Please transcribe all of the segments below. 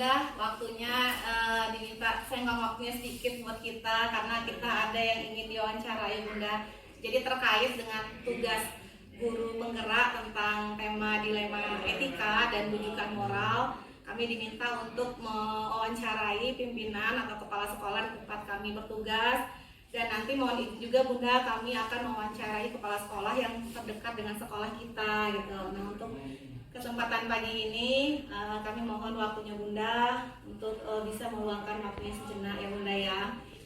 Bunda, waktunya diminta senggang waktunya sedikit buat kita karena kita ada yang ingin diwawancarai Bunda. Jadi terkait dengan tugas guru penggerak tentang tema dilema etika dan rujukan moral, kami diminta untuk mewawancarai pimpinan atau kepala sekolah di tempat kami bertugas. Dan nanti mohon izin juga Bunda, kami akan mewawancarai kepala sekolah yang terdekat dengan sekolah kita gitu. Nah, untuk kesempatan pagi ini kami mohon waktunya Bunda untuk bisa meluangkan waktunya sejenak ya Bunda ya.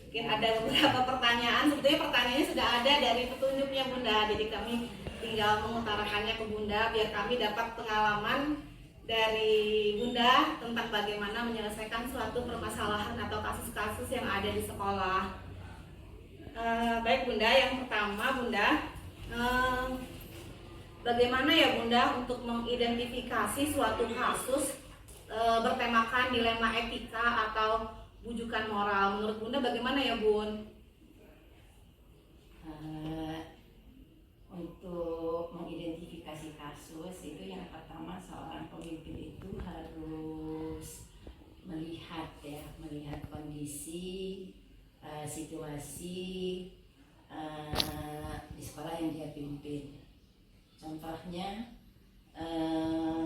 Mungkin ada beberapa pertanyaan, sebetulnya pertanyaannya sudah ada dari petunjuknya Bunda, jadi kami tinggal mengutarakannya ke Bunda biar kami dapat pengalaman dari Bunda tentang bagaimana menyelesaikan suatu permasalahan atau kasus-kasus yang ada di sekolah. Baik Bunda, yang pertama Bunda, bagaimana ya Bunda untuk mengidentifikasi suatu kasus bertemakan dilema etika atau bujukan moral? Menurut Bunda bagaimana ya Bun? Untuk mengidentifikasi kasus itu yang pertama seorang pemimpin itu harus melihat kondisi, situasi di sekolah yang dia pimpin. Contohnya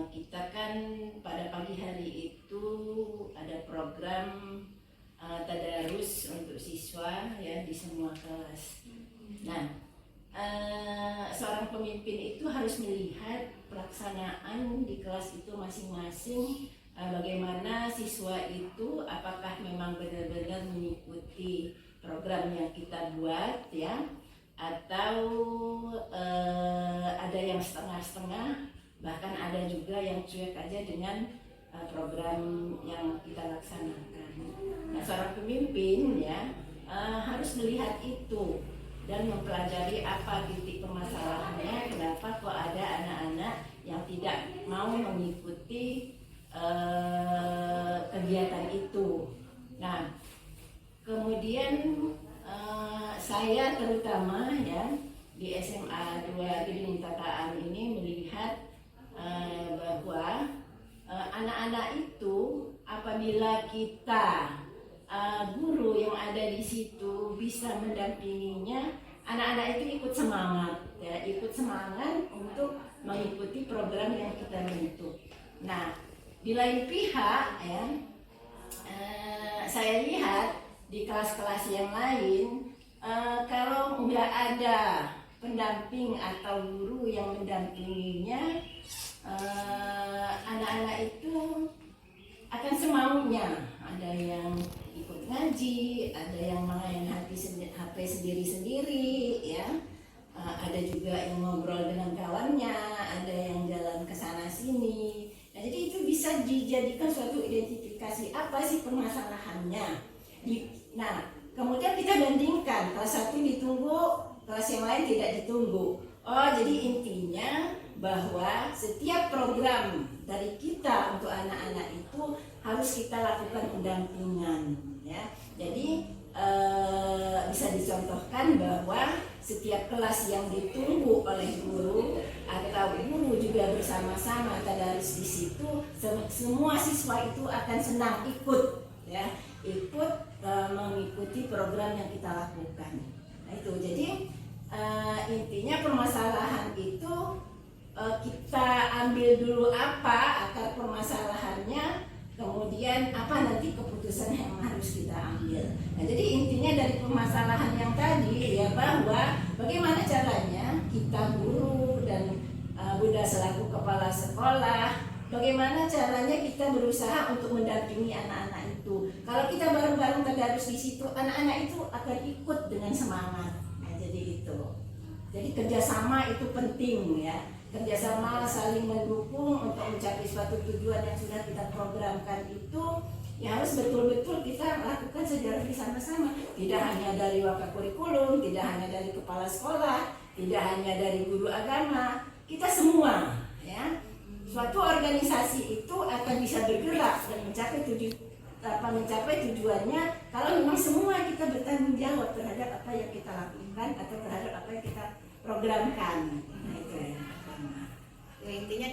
kita kan pada pagi hari itu ada program tadarus untuk siswa ya di semua kelas. Nah, seorang pemimpin itu harus melihat pelaksanaan di kelas itu masing-masing, bagaimana siswa itu apakah memang benar-benar mengikuti program yang kita buat ya, atau ada yang setengah-setengah, bahkan ada juga yang cuek aja dengan program yang kita laksanakan. Nah, seorang pemimpin ya harus melihat itu dan mempelajari apa titik permasalahannya, kenapa kok ada anak-anak yang tidak mau mengikuti kegiatan itu. Nah, kemudian saya terutama ya di SMA 2 Gedung Tataan ini melihat bahwa anak-anak itu apabila kita guru yang ada di situ bisa mendampinginya, anak-anak itu ikut semangat untuk mengikuti program yang kita bentuk. Nah, di lain pihak ya, saya lihat di kelas-kelas yang lain, kalau nggak ada pendamping atau guru yang mendampinginya, anak-anak itu akan semaunya. Ada yang ikut ngaji, ada yang main HP sendiri-sendiri, ya. Ada juga yang ngobrol dengan kawannya, ada yang jalan ke sana sini. Nah, jadi itu bisa dijadikan suatu identifikasi apa sih permasalahannya. Nah, kemudian kita bandingkan, kelas 1 ditunggu, kelas yang lain tidak ditunggu. Oh, jadi intinya bahwa setiap program dari kita untuk anak-anak itu harus kita lakukan pendampingan, ya. Jadi bisa dicontohkan bahwa setiap kelas yang ditunggu oleh guru atau guru juga bersama-sama tadarus di situ, semua siswa itu akan senang ikut, ya, mengikuti program yang kita lakukan. Nah, itu jadi intinya permasalahan itu kita ambil dulu apa akar permasalahannya, kemudian apa nanti keputusan yang harus kita ambil. Nah, jadi intinya dari permasalahan yang tadi ya, bahwa bagaimana caranya kita guru dan Bunda selaku kepala sekolah, bagaimana caranya kita berusaha untuk mendampingi anak-anak itu. Kalau kita bareng-bareng tadarus di situ, anak-anak itu akan ikut dengan semangat. Nah, jadi itu. Jadi kerjasama itu penting ya. Kerjasama saling mendukung untuk mencapai suatu tujuan yang sudah kita programkan itu ya harus betul-betul kita lakukan secara bersama-sama. Tidak hanya dari wakakurikulum, tidak hanya dari kepala sekolah, tidak hanya dari guru agama, kita semua ya. Suatu organisasi itu akan bisa bergerak dan mencapai tujuannya kalau memang semua kita bertanggung jawab terhadap apa yang kita lakukan atau terhadap apa yang kita programkan. Nah, itu ya. Ya, intinya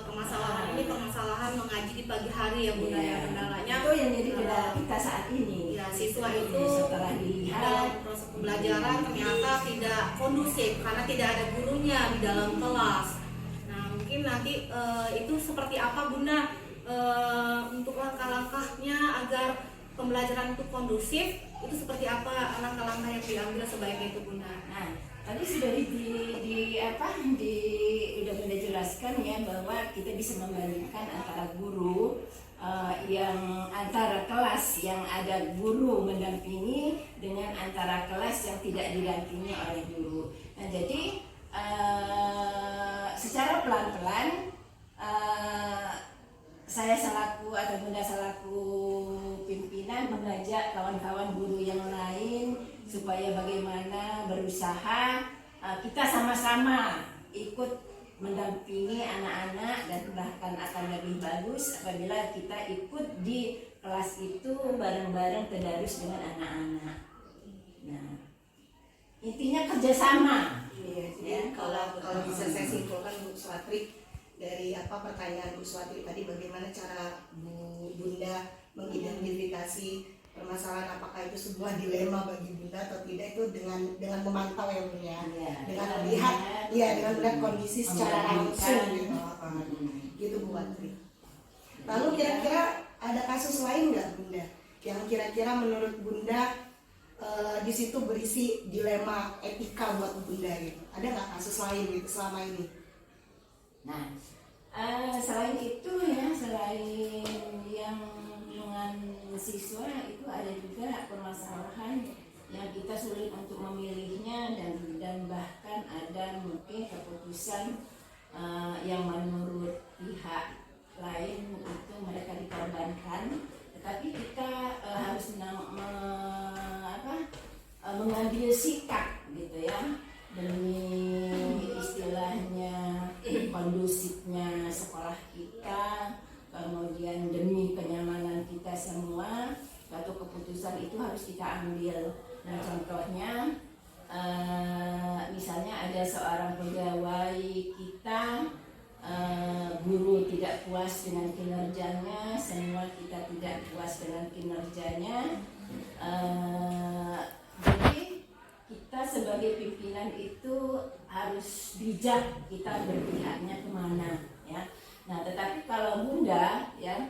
permasalahan ini permasalahan mengaji di pagi hari ya Bunda ya, kendalanya itu yang jadi kendala kita saat ini. ya, siswa itu Setelah dilihat dalam proses pembelajaran ternyata tidak kondusif karena tidak ada gurunya di dalam kelas. Nah mungkin nanti itu seperti apa Bunda untuk langkah-langkahnya agar pembelajaran itu kondusif, itu seperti apa langkah-langkah yang diambil sebaiknya itu Bunda? Nah, tadi sudah udah Bunda jelaskan ya bahwa kita bisa membandingkan antara guru yang antara kelas yang ada guru mendampingi dengan antara kelas yang tidak didampingi oleh guru. Nah, jadi secara pelan-pelan saya selaku atau Bunda selaku pimpinan mengajak kawan-kawan guru yang lain supaya bagaimana berusaha kita sama-sama ikut mendampingi anak-anak, dan bahkan akan lebih bagus apabila kita ikut di kelas itu bareng-bareng tadarus dengan anak-anak. Nah, intinya kerjasama. Iya, jadi kalau bisa saya simpulkan Bu Swatri dari pertanyaan Bu Swatri tadi, bagaimana cara Bunda mengidentifikasi permasalahan, apakah itu sebuah dilema bagi Bunda atau tidak, itu dengan memantau ya Bunda ya, dengan melihat dengan melihat kondisi secara langsung gitu Bu Swatri. Lalu kira-kira ada kasus lain nggak Bunda yang kira-kira menurut Bunda di situ berisi dilema etika buat Bunda gitu? Ada nggak kasus lain gitu selama ini? Nah, selain itu ya, selain yang dengan siswa itu ada juga permasalahan yang kita sulit untuk memilihnya, dan bahkan ada mungkin keputusan yang menurut pihak lain itu mereka dikorbankan, tetapi kita harus mengambil sikap gitu ya, demi istilahnya kondusifnya sekolah kita, kemudian demi kenyamanan kita semua, suatu keputusan itu harus kita ambil. Nah, contohnya misalnya ada seorang pegawai kita, guru tidak puas dengan kinerjanya, semua kita tidak puas dengan kinerjanya, jadi kita sebagai pimpinan itu harus bijak kita berpihaknya kemana ya. Nah, tetapi kalau Bunda ya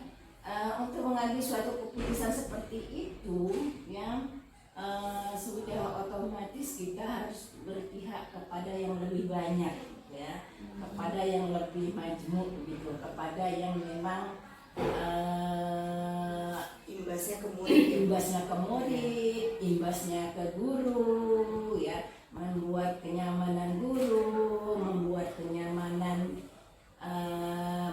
untuk mengambil suatu keputusan seperti itu ya, sudah otomatis kita harus berpihak kepada yang lebih banyak ya, kepada yang lebih majmuk gitu, kepada yang memang Imbasnya ke murid, imbasnya ke guru ya, membuat kenyamanan guru, membuat kenyamanan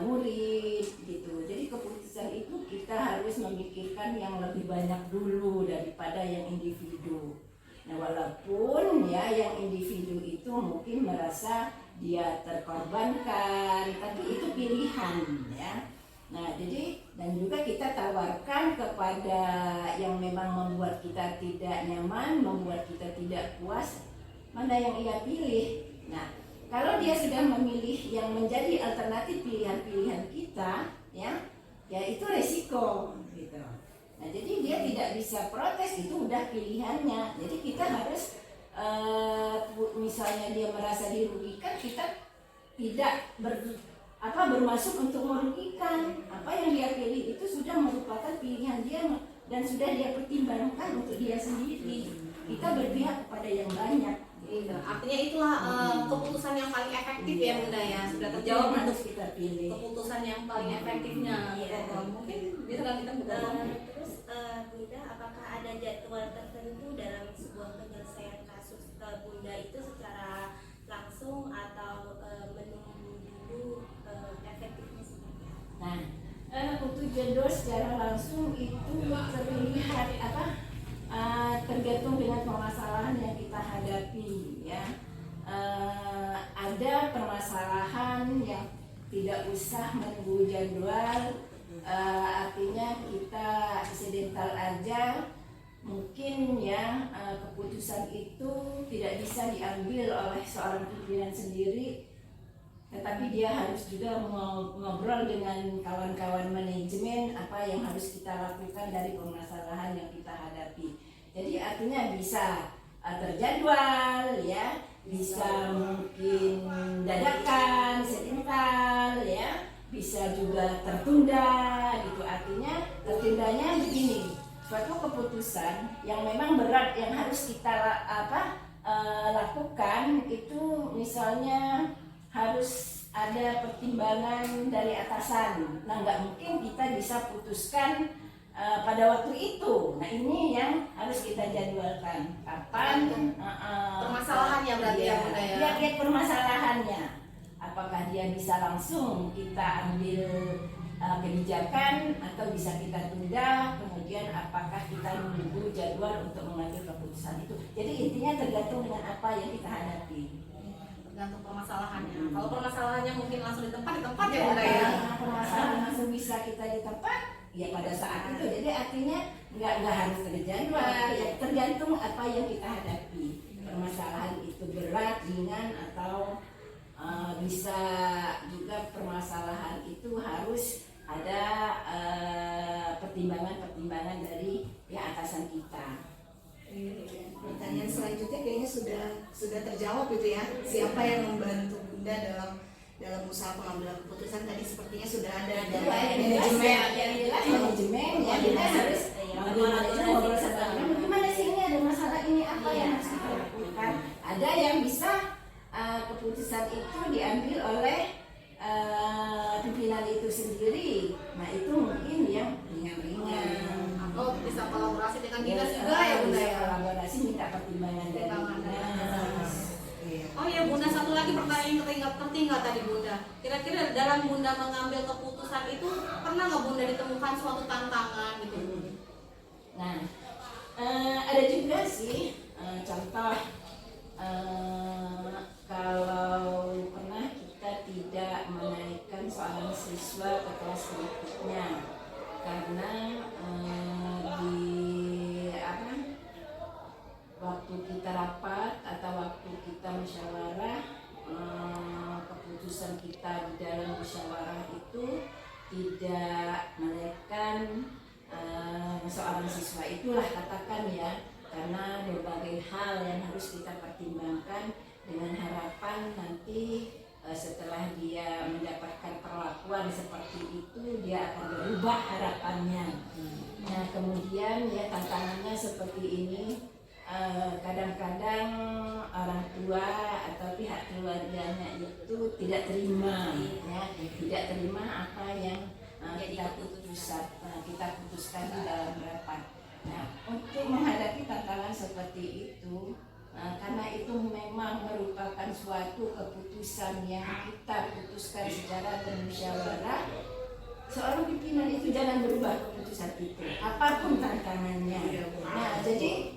murid gitu. Jadi keputusan itu kita harus memikirkan yang lebih banyak dulu daripada yang individu. Nah, walaupun ya yang individu itu mungkin merasa dia terkorbankan, tapi itu pilihan ya. Nah, jadi dan juga kita tawarkan kepada yang memang membuat kita tidak nyaman, membuat kita tidak puas, mana yang ia pilih. Nah, kalau dia sudah memilih yang menjadi alternatif pilihan-pilihan kita, ya itu resiko gitu. Nah, jadi dia tidak bisa protes, itu udah pilihannya. Jadi kita harus misalnya dia merasa dirugikan, kita tidak bermaksud untuk merugikan. Apa yang dia pilih itu sudah merupakan pilihan dia dan sudah dia pertimbangkan untuk dia sendiri. Kita berpihak kepada yang banyak. Artinya itulah keputusan yang paling efektif ya Bunda ya, sudah terjawab harus kita pilih keputusan yang paling efektifnya. Mungkin bisa kita buka. Terus Bunda, apakah ada jadwal tertentu dalam sebuah penyelesaian kasus Bunda itu secara langsung atau menunggu efektifnya seperti apa? Nah, untuk jadwal secara langsung itu terlihat tergantung dengan permasalahan yang kita hadapi ya. Ada permasalahan yang tidak usah menunggu jadwal, artinya kita aksidental aja mungkin ya, keputusan itu tidak bisa diambil oleh seorang pimpinan sendiri, tetapi dia harus juga ngobrol dengan kawan-kawan manajemen apa yang harus kita lakukan dari permasalahan yang kita hadapi. Jadi artinya bisa terjadwal ya, bisa mungkin dadakan, sebentar ya, bisa juga tertunda gitu. Artinya tertundanya begini, suatu keputusan yang memang berat yang harus kita lakukan itu misalnya harus ada pertimbangan dari atasan. Nah nggak mungkin kita bisa putuskan pada waktu itu. Nah ini yang harus kita jadwalkan. Kapan? Permasalahannya berarti ya Bunda ya. Lihat permasalahannya. Apakah dia bisa langsung kita ambil kebijakan atau bisa kita tunda, kemudian apakah kita menunggu jadwal untuk mengambil keputusan itu. Jadi intinya tergantung dengan apa yang kita hadapi. Tergantung permasalahannya. Kalau permasalahannya mungkin langsung di tempat ya Bunda ya. Permasalahan langsung bisa kita di tempat, ya pada saat itu. Jadi artinya nggak harus terjadwal, ya tergantung apa yang kita hadapi. Permasalahan itu berat, ringan, atau bisa juga permasalahan itu harus ada pertimbangan-pertimbangan dari atasan kita. Pertanyaan selanjutnya kayaknya sudah terjawab itu ya. Siapa yang membantu Bunda dalam usaha pengambilan keputusan tadi sepertinya sudah ada manajemen. Yang jelas manajemen ya, kita harus ngobrol sama dia. Bagaimana sih ini ada masalah ini, apa yang harus kita lakukan? Ada yang bisa keputusan itu diambil oleh pimpinan itu sendiri. Nah itu mungkin yang ringan-ringan. Atau bisa kolaborasi dengan dinas juga ya Bunda ya. Kolaborasi minta pertimbangan dari dinas. Oh ya Bunda, satu lagi pertanyaan yang tertinggal tadi Bunda. Kira-kira dalam Bunda mengambil keputusan itu pernah nggak Bunda ditemukan suatu tantangan gitu? Nah ada juga sih contoh. Kalau pernah kita tidak menaikkan seorang siswa ke kelas berikutnya karena waktu kita rapat atau waktu kita musyawarah, keputusan kita di dalam musyawarah itu tidak menaikkan seorang siswa, itulah katakan ya, karena berbagai hal yang harus kita pertimbangkan dengan harapan nanti setelah dia mendapatkan perlakuan seperti itu dia akan berubah harapannya. Nah kemudian ya tantangannya seperti ini, kadang-kadang orang tua atau pihak keluarganya itu tidak terima ya, tidak terima apa yang kita putuskan di dalam rapat. Nah, untuk menghadapi tantangan seperti itu, karena itu memang merupakan suatu keputusan yang kita putuskan secara bermusyawarah, seorang pimpinan itu jangan berubah keputusan itu, apapun tantangannya. Nah, jadi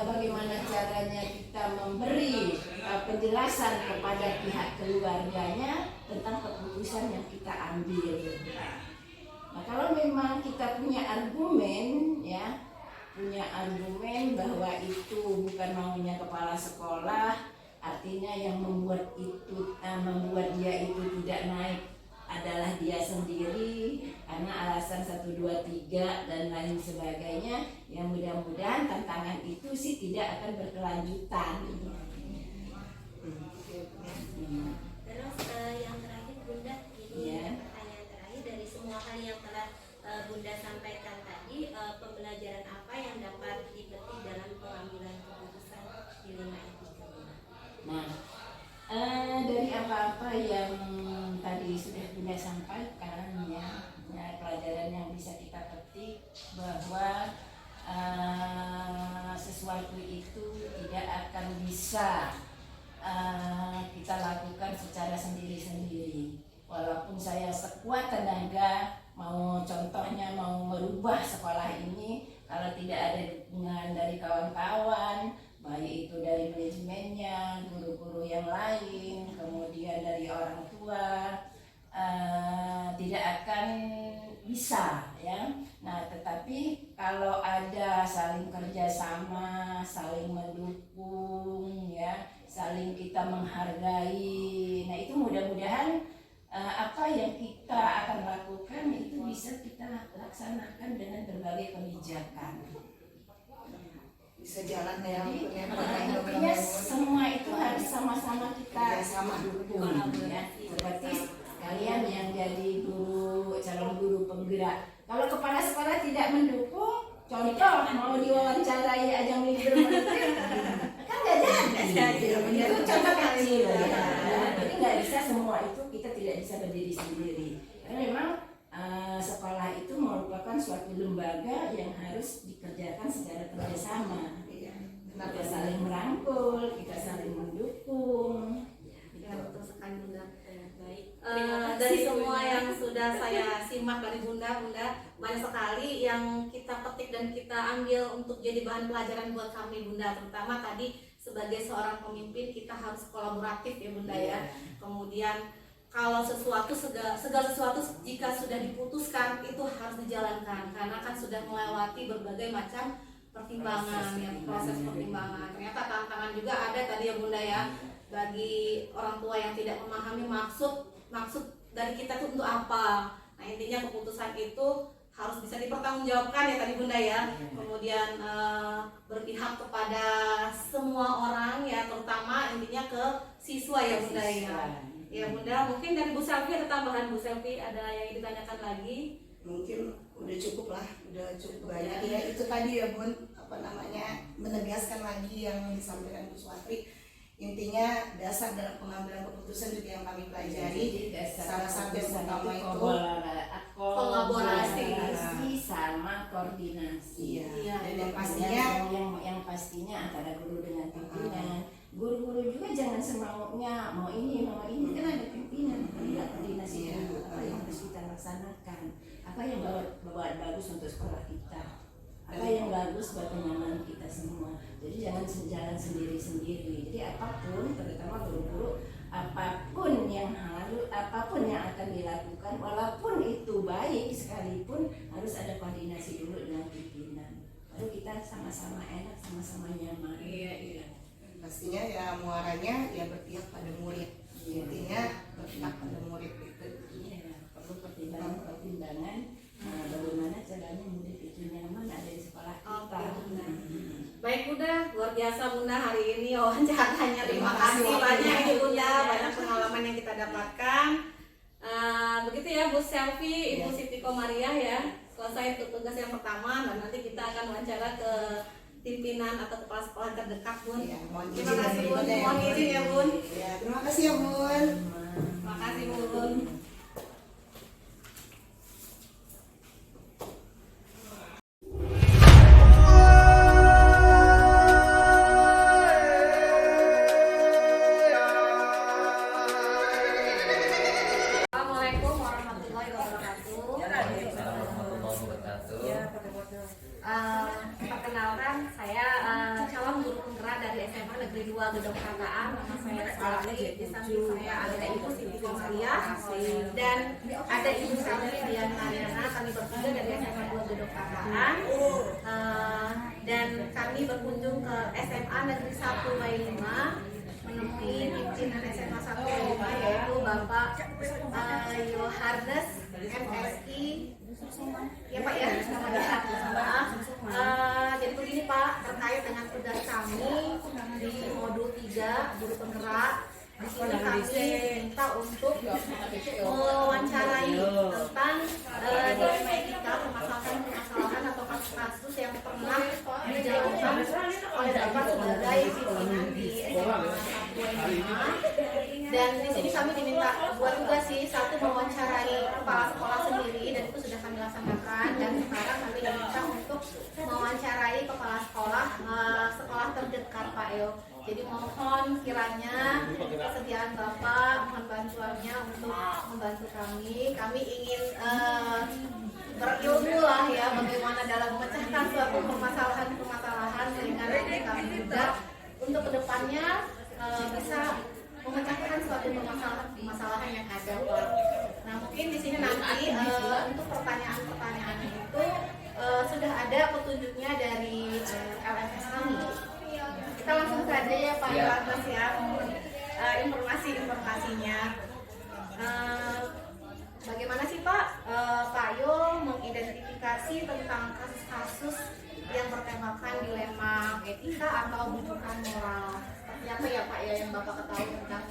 bagaimana caranya kita memberi penjelasan kepada pihak keluarganya tentang keputusan yang kita ambil. Nah, kalau memang kita punya argumen ya, punya argumen bahwa itu bukan maunya kepala sekolah, artinya yang membuat dia itu tidak naik adalah dia sendiri karena alasan 1, 2, 3 dan lain sebagainya, yang mudah-mudahan tantangan itu sih tidak akan berkelanjutan. Terus yang terakhir Bunda, ini pertanyaan terakhir dari semua hal yang telah Bunda sampaikan tadi, pembelajaran apa yang dapat dipetik dalam pengambilan keputusan di 5 etika? Nah, dari apa-apa yang tadi sudah Bunda sampaikan ya, pelajaran yang bisa kita petik bahwa sesuatu itu tidak akan bisa kita lakukan secara sendiri-sendiri. Walaupun saya sekuat tenaga contohnya mau merubah sekolah ini, kalau tidak ada dukungan dari kawan-kawan, baik itu dari manajemennya, guru-guru yang lain, kemudian dari orang tua, tidak akan bisa ya. Nah, tetapi kalau ada saling kerjasama, saling mendukung ya, saling kita menghargai. Nah itu mudah-mudahan apa yang kita akan lakukan itu bisa kita laksanakan dengan berbagai kebijakan. Bisa jalan ya. Intinya semua itu harus sama-sama kita dukung ya. Seperti kalian yang jadi guru, calon guru penggerak. Kalau kepala sekolah tidak mendukung, contoh mau diwawancarai ajang mimpi menteri, kan nggak jadi. Itu contoh kecil ya. Jadi nggak bisa semua itu kita tidak bisa berdiri sendiri. Karena memang sekolah itu merupakan suatu lembaga yang harus dikerjakan secara kerjasama. Kita saling merangkul, kita saling mendukung. Ya, betul sekali Bunda. Baik. Dari semua yang sudah saya simak dari Bunda, banyak sekali yang kita petik dan kita ambil untuk jadi bahan pelajaran buat kami Bunda. Terutama tadi sebagai seorang pemimpin kita harus kolaboratif ya Bunda ya. Kemudian kalau segala sesuatu jika sudah diputuskan itu harus dijalankan karena kan sudah melewati berbagai macam pertimbangan ya, proses pertimbangan. Ternyata tantangan juga ada tadi ya Bunda ya, bagi orang tua yang tidak memahami maksud dari kita itu untuk apa. Nah intinya keputusan itu harus bisa dipertanggungjawabkan ya tadi Bunda ya. Kemudian berpihak kepada semua orang ya, terutama intinya ke siswa ya Bunda ya. Ya Bunda, mungkin dari Bu Selvi ada tambahan. Bu Selvi ada yang ditanyakan lagi? Mungkin udah cukup banyak ya. Itu tadi ya Bun, menegaskan lagi yang disampaikan Bu Swatri. Intinya dasar dalam pengambilan keputusan juga yang kami pelajari, salah satu yang utama itu kolaborasi sama koordinasi. Iya. Dan yang pastinya antara guru dengan pimpinan. Guru-guru juga jangan semaunya mau ini kan ada pimpinan, ada koordinasi apa yang harus kita laksanakan, apa yang bagus untuk sekolah kita, apa yang bagus buat kenyamanan kita semua. Jadi jangan jalan sendiri-sendiri. Jadi apapun, terutama guru-guru, apapun yang akan dilakukan, walaupun itu baik sekalipun harus ada koordinasi dulu dengan pimpinan. Baru kita sama-sama enak, sama-sama nyaman. Iya. Pastinya ya muaranya ya berpihak pada murid. Intinya berpihak pada murid itu. Iya, perlu pertimbangan bagaimana caranya murid itu nyaman ada di sekolah kita. Baik Bunda, luar biasa Bunda hari ini wawancaranya. Terima kasih banyak Ibu Bunda, banyak pengalaman yang kita dapatkan. Begitu ya Bu Selvi, Ibu Siti Komaria ya. Selesai tugas yang pertama dan nanti kita akan wawancara ke pimpinan atau kepala sekolah terdekat Bun. Ya, Terima kasih Bun, mohon izin ya Bun. Ya, terima kasih ya Bun. Terima kasih Bun. Assalamualaikum warahmatullahi wabarakatuh. Perkenalkan, saya calon guru penggerak dari SMA Negeri 2 Gedong Kataan. Nama saya Selvi, di samping saya ada Ibu Siti Komaria dan ada Ibu Selvi Dian Mariana. Kami bertiga dari SMA 2 Gedong Kataan dan kami berkunjung ke SMA Negeri 1 Bailima menemui pimpinan SMA 1 Bailima yaitu Bapak Yoharnes MSI. Ya Pak ya, jadi begini Pak, terkait dengan tugas kami di modul 3 guru penggerak. Di sini kami minta untuk mewawancarai tentang kita permasalahan atau kasus-kasus yang pernah dijalankan oleh Bapak sebagai pimpinan di SMA 1 dan di sini kami diminta buat tugas sih, satu mewawancarai kepala sekolah sendiri dan itu sudah kami laksanakan, dan sekarang kami diminta untuk mewawancarai kepala sekolah sekolah terdekat Pak Eo. Jadi mohon kiranya kesediaan Bapak, mohon bantuannya untuk membantu kami. Kami ingin berilmu lah ya bagaimana dalam memecahkan suatu permasalahan sehingga nanti kami juga untuk kedepannya bisa memecahkan suatu permasalahan yang ada Pak. Nah mungkin di sini nanti untuk pertanyaan-pertanyaannya itu sudah ada petunjuknya dari LMS kami. Kita langsung saja ya Pak Ya. atas ya informasinya. Bagaimana sih Pak Pak Yo mengidentifikasi tentang kasus-kasus yang bertemakan dilema etika atau bujukan moral? Seperti apa ya Pak ya yang Bapak ketahui tentang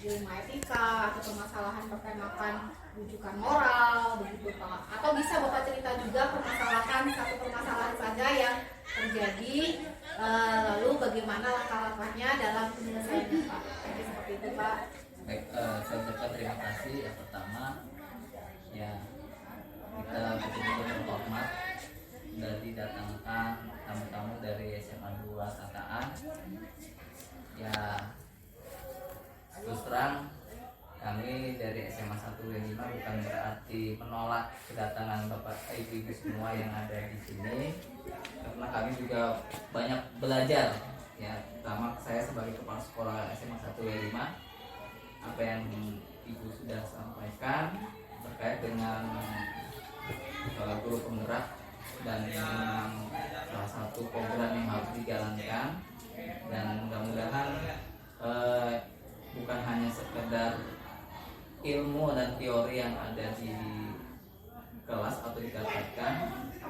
dilema etika atau permasalahan bertemakan bujukan moral begitu Pak? Atau bisa Bapak cerita juga permasalahan satu permasalahan saja yang terjadi, lalu bagaimana langkah-langkahnya dalam penyelesaiannya Pak? Jadi seperti itu Pak. Baik, saya ucapkan terima kasih. Yang pertama, ya kita betul-betul berhormat sudah didatangkan tamu-tamu dari SMA 2 Tataan. Ya, terus terang kami dari SMA 1 W5 bukan berarti menolak kedatangan Bapak Ibu semua yang ada di sini, karena kami juga banyak belajar. Ya, pertama saya sebagai kepala sekolah SMA 1 W5, apa yang Ibu sudah sampaikan terkait dengan guru penggerak dan memang salah satu program yang harus dijalankan, dan mudah-mudahan bukan hanya sekedar ilmu dan teori yang ada di kelas atau dikatakan,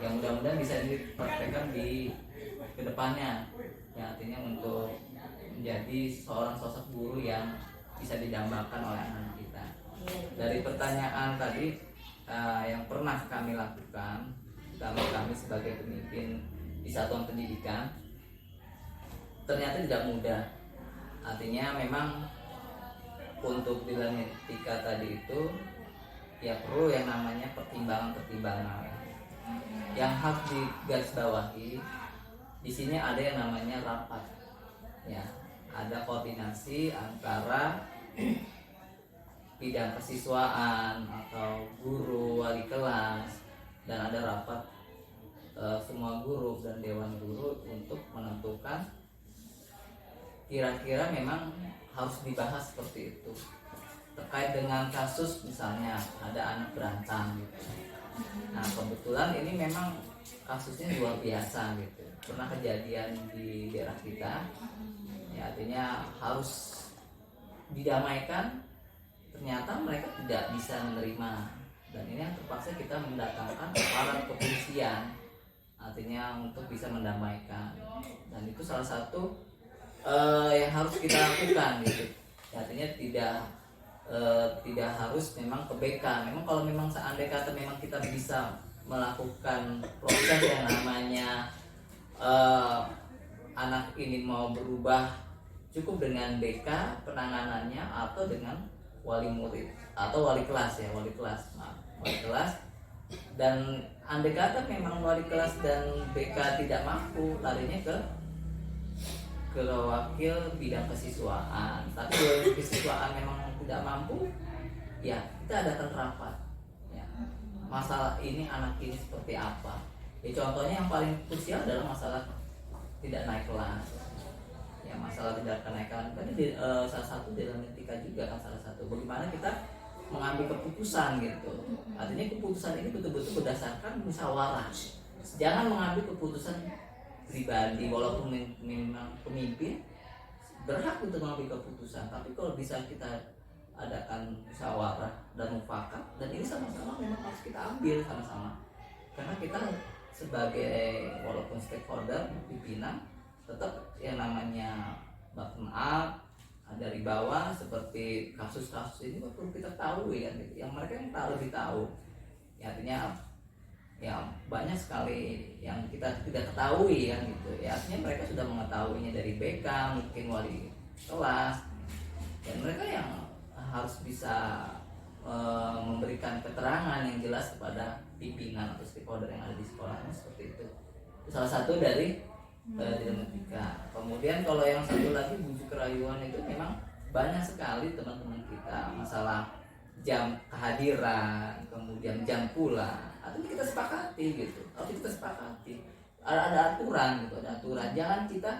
yang mudah-mudahan bisa dipraktekkan di kedepannya, ya, artinya untuk menjadi seorang sosok guru yang bisa didambakan oleh anak kita. Dari pertanyaan tadi yang pernah kami lakukan, kami sebagai pemimpin di satuan pendidikan, ternyata tidak mudah. Artinya memang untuk dilema etika tadi itu ya perlu yang namanya pertimbangan-pertimbangan yang harus digarisbawahi. Di sini ada yang namanya rapat, ya, ada koordinasi antara bidang kesiswaan atau guru, wali kelas, dan ada rapat semua guru dan dewan guru untuk menentukan kira-kira memang harus dibahas seperti itu terkait dengan kasus, misalnya ada anak berantem gitu. Nah, kebetulan ini memang kasusnya luar biasa gitu, pernah kejadian di daerah kita, ya, artinya harus didamaikan, ternyata mereka tidak bisa menerima, dan ini yang terpaksa kita mendatangkan aparat kepolisian, artinya untuk bisa mendamaikan, dan itu salah satu yang harus kita lakukan gitu. Ya, artinya tidak harus memang ke BK. Memang kalau memang seandainya kata memang kita bisa melakukan proses yang namanya anak ini mau berubah, cukup dengan BK penanganannya atau dengan wali murid atau wali kelas, ya, wali kelas. Dan andai kata memang wali kelas dan BK tidak mampu, larinya ke wakil bidang kesiswaan. Tapi kalau kesiswaan memang tidak mampu, ya kita adakan rapat, ya, masalah ini anak ini seperti apa. Ya, contohnya yang paling krusial adalah masalah tidak naik kelas, ya, masalah tidak kenaikan. Tadi salah satu dalam etika juga kan, salah satu bagaimana kita mengambil keputusan gitu. Artinya keputusan ini betul-betul berdasarkan musyawarah. Jangan mengambil keputusan pribadi, walaupun memang pemimpin berhak untuk mengambil keputusan, tapi kalau bisa kita adakan musyawarah dan mufakat, dan ini sama-sama memang harus kita ambil sama-sama, karena kita sebagai walaupun stakeholder pimpinan, tetap yang namanya bottom up dari bawah, seperti kasus-kasus ini perlu kita tahu, ya, yang mereka yang lebih tahu, ya, artinya ya banyak sekali yang kita tidak ketahui, kan gitu, ya, artinya mereka sudah mengetahuinya dari BK, mungkin wali kelas, dan mereka yang harus bisa memberikan keterangan yang jelas kepada pimpinan atau stakeholder yang ada di sekolahnya, seperti itu. Itu salah satu dari dilema etika. Kemudian kalau yang satu lagi bujuk kerayuan, itu memang banyak sekali teman-teman kita, masalah jam kehadiran, kemudian jam pulang, atau kita sepakati gitu, ada aturan gitu, ada aturan, jangan kita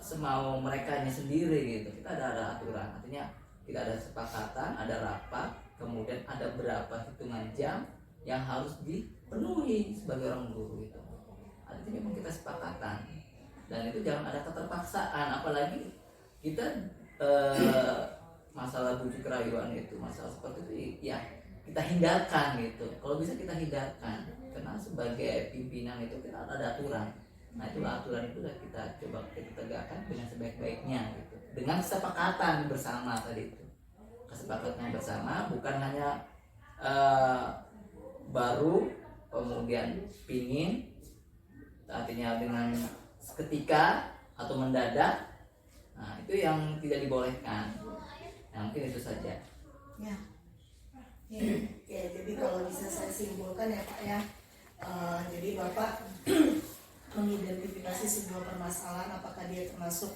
semau merekanya sendiri gitu, kita ada aturan, artinya kita ada sepakatan, ada rapat, kemudian ada berapa hitungan jam yang harus dipenuhi sebagai orang guru itu, artinya memang kita sepakatan. dan itu jangan ada keterpaksaan, apalagi kita masalah bujuk rayuan itu, masalah seperti itu ya kita hindarkan gitu. Kalau bisa kita hindarkan, karena sebagai pimpinan itu kita ada aturan. Nah itu aturan itu kita coba kita tegakkan dengan sebaik-baiknya gitu, dengan kesepakatan bersama tadi itu. Kesepakatan bersama bukan hanya baru kemudian pingin, artinya dengan seketika atau mendadak. Nah itu yang tidak dibolehkan. Nah mungkin itu saja. Ya. Ya, jadi kalau bisa saya simpulkan ya Pak ya, jadi Bapak mengidentifikasi sebuah permasalahan apakah dia termasuk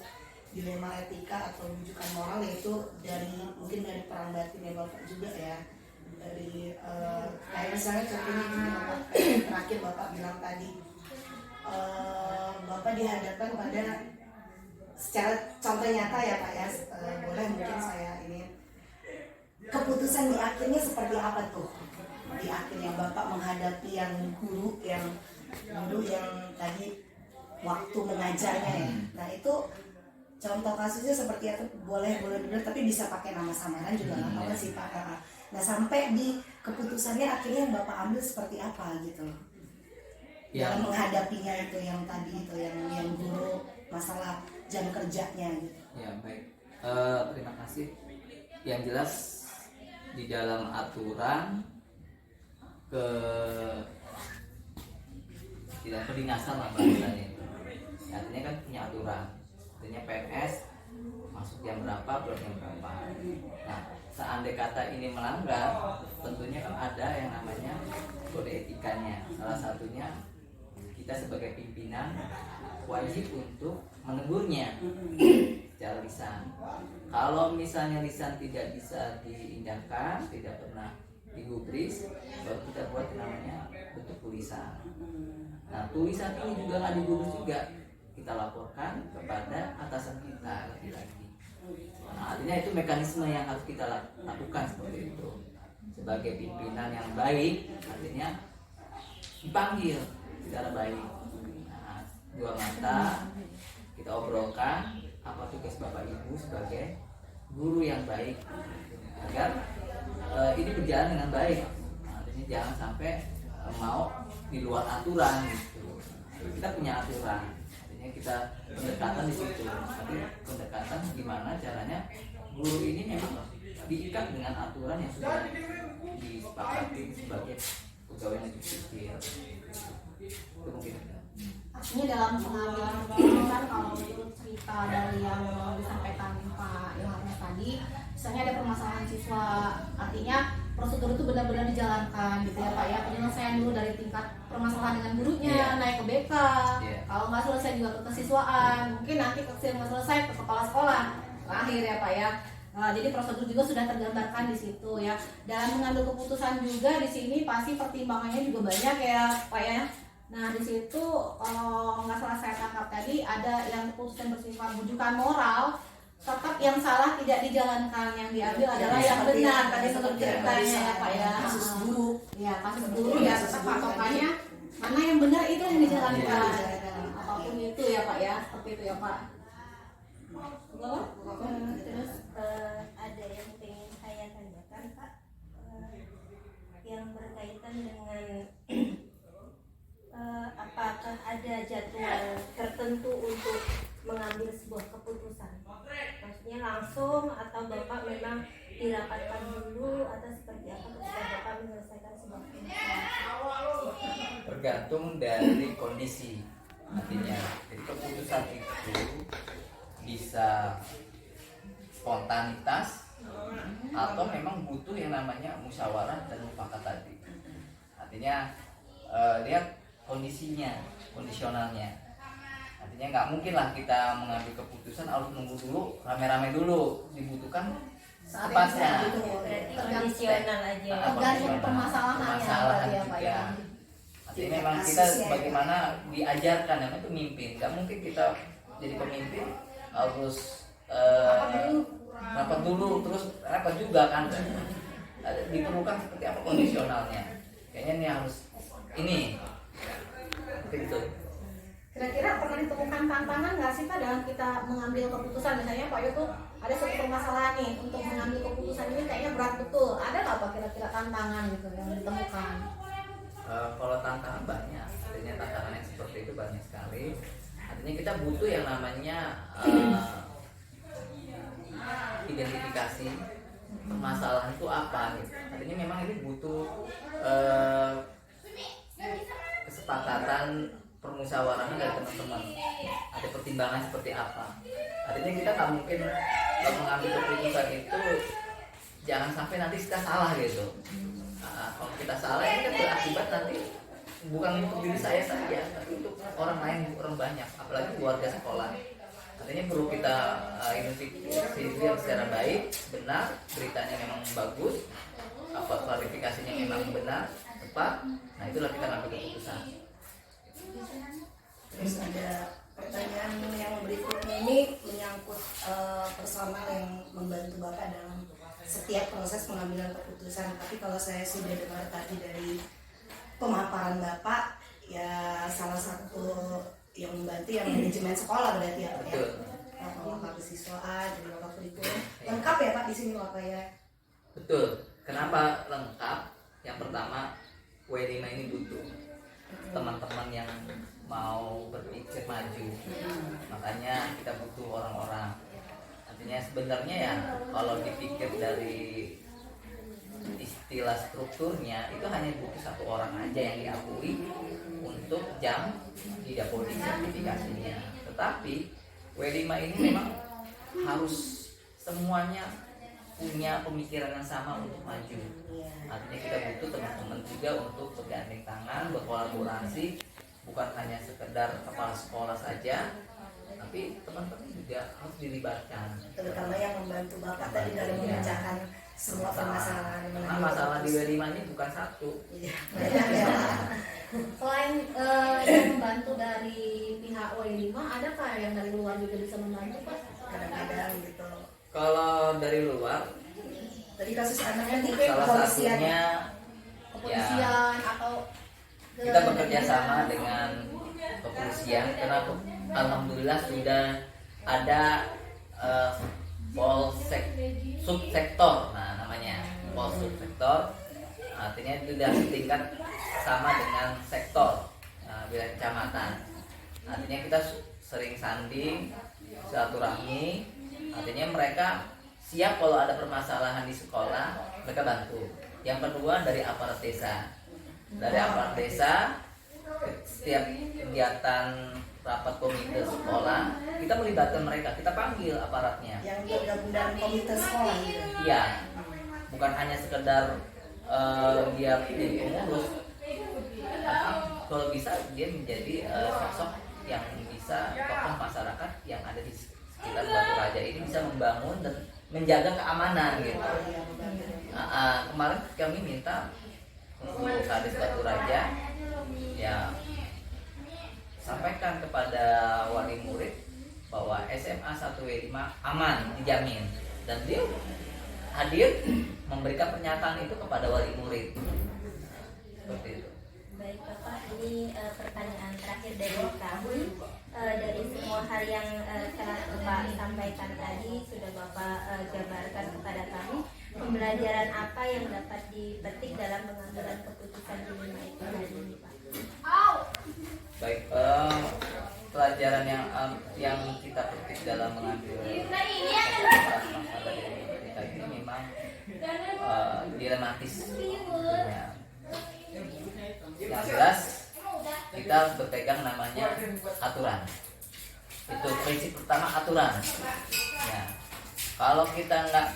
dilema etika atau rujukan moral, yaitu mungkin dari perang batinnya Bapak juga ya, dari kayak misalnya contohnya gini Bapak, kayak terakhir Bapak bilang tadi, Bapak dihadapkan pada secara contoh nyata ya Pak ya, boleh mungkin saya ini keputusan di akhirnya seperti apa tuh, di akhirnya Bapak menghadapi yang guru yang tadi waktu mengajarnya ya. Nah itu contoh kasusnya seperti apa, boleh benar, tapi bisa pakai nama samaran juga nggak apa-apa sih Pak. Nah sampai di keputusannya akhirnya yang Bapak ambil seperti apa gitu loh dalam menghadapinya itu, yang tadi itu yang guru masalah jam kerjanya gitu. Ya baik, terima kasih. Yang jelas di dalam aturan tidak kedinasan lah bahasanya itu. Artinya kan punya aturan. Artinya PNS masuk jam berapa, pulang jam berapa. Nah, seandai kata ini melanggar, tentunya kan ada yang namanya kode etikanya. Salah satunya kita sebagai pimpinan wajib untuk menegurnya secara lisan. Kalau misalnya lisan tidak bisa diindahkan, tidak pernah digubris, baru kita buat namanya bentuk tulisan. Nah tulisan ini juga nggak digubris juga, kita laporkan kepada atasan kita lagi-lagi. Nah, artinya itu mekanisme yang harus kita lakukan seperti itu. Sebagai pimpinan yang baik, artinya dipanggil secara baik. Nah, dua mata kita obrolkan apa tugas Bapak Ibu sebagai guru yang baik, agar ini berjalan dengan baik. Artinya jangan sampai mau di luar aturan gitu. Kita punya aturan, artinya kita pendekatan di situ. Tapi pendekatan gimana caranya guru ini memang diikat dengan aturan yang sudah disepakati sebagai pegawai negeri sipil. Itu mungkin. Artinya dalam pengambilan keputusan, kalau menurut cerita dari yang disampaikan Pak Yohanes tadi, misalnya ada permasalahan siswa, artinya prosedur itu benar-benar dijalankan gitu ya Pak ya, penyelesaian dulu dari tingkat permasalahan dengan gurunya, naik ke BK, kalau nggak selesai juga ke kesiswaan, mungkin nanti nggak selesai ke kepala sekolah terakhir ya Pak ya. Jadi prosedur juga sudah tergambarkan di situ ya. Dalam mengambil keputusan juga di sini pasti pertimbangannya juga banyak ya Pak ya. Nah di situ kalau nggak salah saya tangkap tadi, ada yang keputusan bersifat rujukan moral, tetap yang salah tidak dijalankan, yang diambil adalah yang benar tadi menurut ceritanya ya Pak ya. Kasus guru Ya kasus guru ya, tetap patokannya mana yang benar itu yang dijalankan, apapun itu ya Pak ya, seperti itu ya Pak. Terus ada yang ingin saya tanyakan Pak, yang berkaitan dengan apakah ada jadwal tertentu untuk mengambil sebuah keputusan? Maksudnya langsung atau Bapak memang dirapatkan dulu atau seperti apa ketika Bapak menyelesaikan sebuah keputusan? Tergantung dari kondisi. Artinya, jadi keputusan itu bisa spontanitas atau memang butuh yang namanya musyawarah dan mufakat tadi. Artinya lihat kondisinya, kondisionalnya. Artinya nggak mungkin lah kita mengambil keputusan harus nunggu dulu, rame-rame dulu, dibutuhkan tepatnya. Berarti kondisional aja. Tergantung permasalahannya ya Pak ya. Artinya memang kita bagaimana diajarkan, namanya itu mimpin. Nggak mungkin kita jadi pemimpin harus rapat dulu terus rapat juga kan. Diperlukan seperti apa kondisionalnya. Kayaknya ini harus ini. Begitu. Kira-kira pernah ditemukan tantangan nggak sih Pak dalam kita mengambil keputusan? Misalnya Pak Yo tuh ada suatu permasalahan nih untuk mengambil keputusan ini kayaknya berat betul. Ada nggak Pak kira-kira tantangan gitu yang ditemukan? Kalau tantangan banyak, artinya tantangan yang seperti itu banyak sekali. Artinya kita butuh yang namanya identifikasi permasalahan itu apa gitu. Artinya memang ini butuh kesepakatan permusyawaratan dari teman-teman. Ada pertimbangan seperti apa. Artinya kita nggak mungkin mengambil keputusan itu jangan sampai nanti kita salah gitu. Kalau kita salah ini kan berakibat nanti bukan untuk diri saya saja, tapi untuk orang lain, orang banyak, apalagi keluarga sekolah. Artinya perlu kita identifikasi secara baik, benar, beritanya memang bagus, apa klarifikasinya memang benar, tepat. Nah itulah kita ngambil keputusan. Terus ada pertanyaan yang berikutnya ini menyangkut personal yang membantu Bapak dalam setiap proses pengambilan keputusan. Tapi kalau saya sudah dengar tadi dari pemaparan Bapak, ya salah satu yang membantu yang manajemen sekolah berarti ya Pak ya. Bapak kesiswaan, jadi Bapak kurikulum. Lengkap ya Pak di sini Bapak ya. Betul. Kenapa lengkap? Yang pertama, W5 ini butuh teman-teman yang mau berpikir maju. Makanya kita butuh orang-orang. Artinya sebenarnya ya kalau dipikir dari istilah strukturnya itu hanya butuh satu orang aja yang diakui untuk jam tidak politik sertifikasinya. Tetapi W5 ini memang harus semuanya punya pemikiran yang sama untuk maju. Artinya kita butuh teman-teman juga untuk bergandeng tangan, berkolaborasi, bukan hanya sekedar kepala sekolah saja, tapi teman-teman juga harus dilibatkan. Terutama yang membantu Bapak tadi dalam memecahkan semua permasalahan. Karena masalah di W5 ini bukan satu. Iya, banyak ya. Selain yang membantu dari pihak W5, adakah yang dari luar juga bisa membantu Pak? Kadang-kadang gitu. Kalau dari luar, Tadi kasus anaknya mungkin salah kepolisian. satunya Kepolisian atau kita bekerja sama dengan kepolisian karena alhamdulillah sudah ada polsek subsektor, nah namanya polsek subsektor, artinya itu sudah setingkat sama dengan sektor wilayah kecamatan. Artinya kita sering sanding, silaturahmi, artinya mereka siap kalau ada permasalahan di sekolah mereka bantu. Yang kedua dari aparat desa. Dari aparat desa setiap kegiatan rapat komite sekolah kita melibatkan mereka, kita panggil aparatnya. Yang tergabung dalam komite sekolah gitu. Iya, bukan hanya sekedar dia jadi pengurus, tapi kalau bisa dia menjadi sosok yang bisa tokoh masyarakat yang ada di sekitar Batu Raja ini bisa membangun dan menjaga keamanan gitu. Kemarin kami minta untuk Kades Batu Raja ya sampaikan kepada wali murid bahwa SMA 1W5 aman, dijamin, dan dia hadir memberikan pernyataan itu kepada wali murid seperti itu. Baik Bapak, ini pertanyaan terakhir dari kami. Dari semua hal yang telah Bapak sampaikan tadi sudah Bapak jabarkan kepada kami, pembelajaran apa yang dapat dipetik dalam pengambilan keputusan di lima itu hari ini Pak? Baik, pelajaran yang kita petik dalam mengambil masalah kita ini memang dilematis. Yang jelas kita berpegang namanya aturan. Itu prinsip pertama, aturan. Ya, kalau kita nggak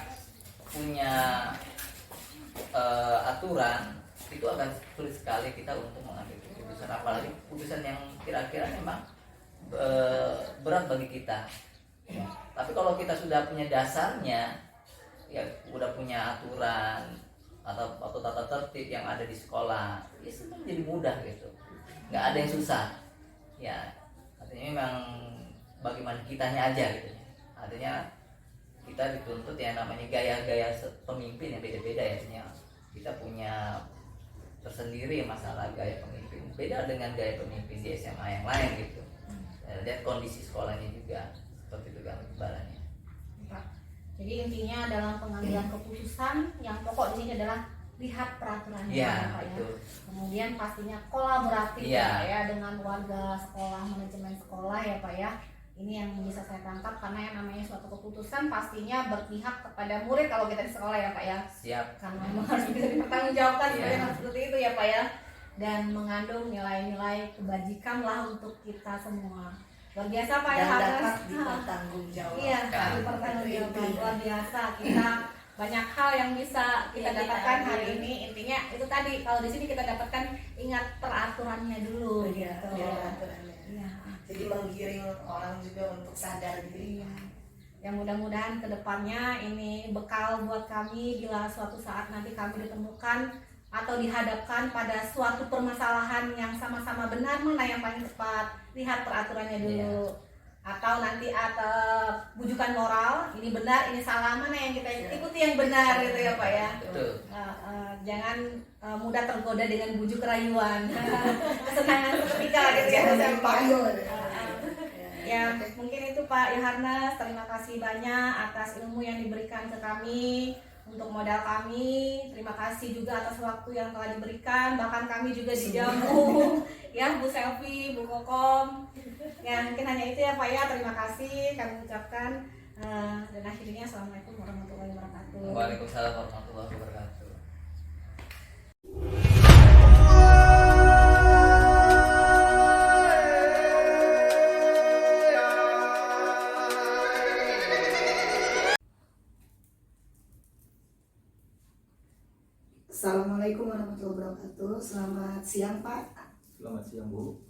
punya aturan, itu akan sulit sekali kita untuk mengambil keputusan, apalagi keputusan yang kira-kira memang berat bagi kita. Ya. Tapi kalau kita sudah punya dasarnya, ya udah punya aturan atau tata tertib yang ada di sekolah, ya semua jadi mudah gitu. Nggak ada yang susah. Ya, artinya memang bagaimana kitanya aja gitu. Artinya kita dituntut ya namanya gaya-gaya pemimpin yang beda-beda ya. Artinya kita punya tersendiri masalah gaya pemimpin. Beda dengan gaya pemimpin di SMA yang lain gitu. lihat kondisi sekolahnya juga seperti itu kan gambarannya. Pak. Jadi intinya dalam pengambilan keputusan yang pokok di sini adalah lihat peraturannya Iya, ya, Pak, ya. betul. Kemudian pastinya kolaboratif Iya. Pak, ya dengan warga sekolah, manajemen sekolah ya Pak ya. Ini yang bisa saya tangkap karena yang namanya suatu keputusan pastinya berpihak kepada murid kalau kita di sekolah ya Pak ya. Siap. Karena memang harus bisa dipertanggungjawabkan Iya. sebagai hal seperti itu ya Pak ya. Dan mengandung nilai-nilai kebajikan lah untuk kita semua. Luar biasa Pak ya Dan harus dapat dipertanggungjawabkan. iya, Kan. dipertanggungjawabkan luar biasa. Kita banyak hal yang bisa kita Yang kita dapatkan ambil. hari ini. Intinya itu tadi kalau di sini kita dapatkan ingat peraturannya dulu Iya, gitu. biar aturannya. Iya. Jadi menggiring orang juga untuk sadar gitu. Iya. Ya mudah-mudahan kedepannya ini bekal buat kami bila suatu saat nanti kami ditemukan atau dihadapkan pada suatu permasalahan yang sama-sama benar mana yang paling tepat, lihat peraturannya dulu. Atau nanti atau bujukan moral, ini benar, ini salah, mana yang kita ikuti yang benar gitu ya Pak ya. Betul. Jangan mudah tergoda dengan bujuk rayuan, kesenangan seketika gitu ya. Jangan payu. Ya mungkin itu Pak Yoharnes, terima kasih banyak atas ilmu yang diberikan ke kami untuk modal kami. Terima kasih juga atas waktu yang telah diberikan, bahkan kami juga dijamu ya Bu Selvi, Bu Kokom. Ya mungkin hanya itu ya Pak ya, terima kasih kami ucapkan dan akhirnya assalamualaikum warahmatullahi wabarakatuh. Waalaikumsalam warahmatullahi wabarakatuh. Assalamualaikum warahmatullahi wabarakatuh. Selamat siang Pak. Selamat siang Bu.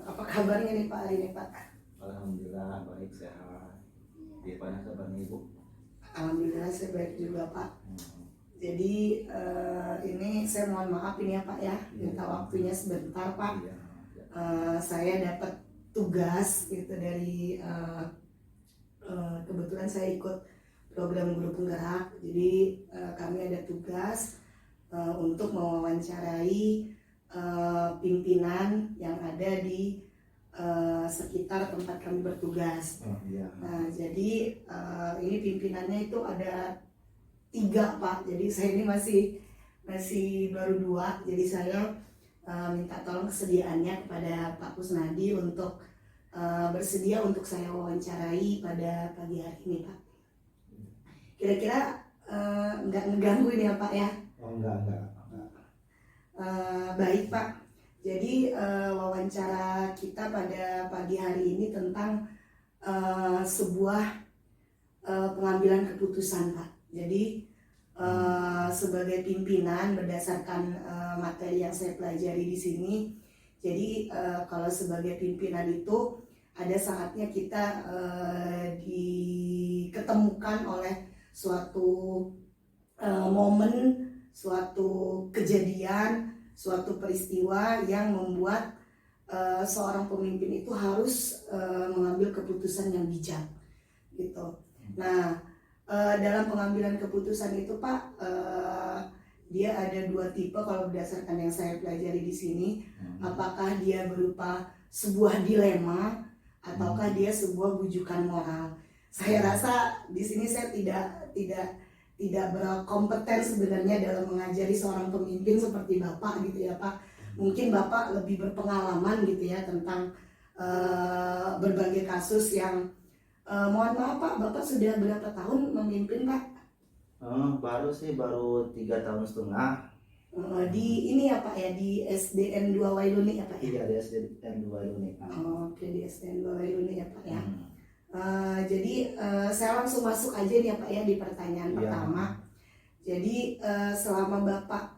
Apa kabarnya nih Pak hari ini Pak? Alhamdulillah baik sehat. Gimana kabarnya Ibu? Alhamdulillah saya baik juga Pak. Jadi ini saya mohon maaf ini ya Pak ya, minta waktunya sebentar Pak. Iya. Saya dapat tugas gitu dari kebetulan saya ikut program guru penggerak. Jadi kami ada tugas untuk mewawancarai pimpinan yang ada di sekitar tempat kami bertugas. Oh, iya. Nah, jadi ini pimpinannya itu ada 3 Pak. Jadi saya ini masih baru 2. Jadi saya minta tolong kesediaannya kepada Pak Kusnadi untuk bersedia untuk saya wawancarai pada pagi hari ini Pak. Kira-kira nggak ngeganggu ini ya Pak ya? Oh enggak. Baik Pak. Jadi wawancara kita pada pagi hari ini tentang sebuah pengambilan keputusan Pak. Jadi sebagai pimpinan berdasarkan materi yang saya pelajari di sini, jadi kalau sebagai pimpinan itu ada saatnya kita diketemukan oleh suatu momen, suatu kejadian, suatu peristiwa yang membuat seorang pemimpin itu harus mengambil keputusan yang bijak, gitu. Nah, dalam pengambilan keputusan itu Pak, dia ada 2 tipe kalau berdasarkan yang saya pelajari di sini. Apakah dia berupa sebuah dilema ataukah dia sebuah bujukan moral? Saya rasa di sini saya tidak berkompeten sebenarnya dalam mengajari seorang pemimpin seperti Bapak gitu ya Pak. Mungkin Bapak lebih berpengalaman gitu ya tentang berbagai kasus yang mohon maaf Pak, Bapak sudah berapa tahun memimpin Pak? Baru 3 tahun setengah. Di ini ya Pak ya, di SDN 2 Wailuni ya Pak ya? Iya di SDN 2 ini. Oke, di SDN 2 Wailuni ya Pak ya. Jadi saya langsung masuk aja nih ya Pak ya di pertanyaan pertama. Jadi selama Bapak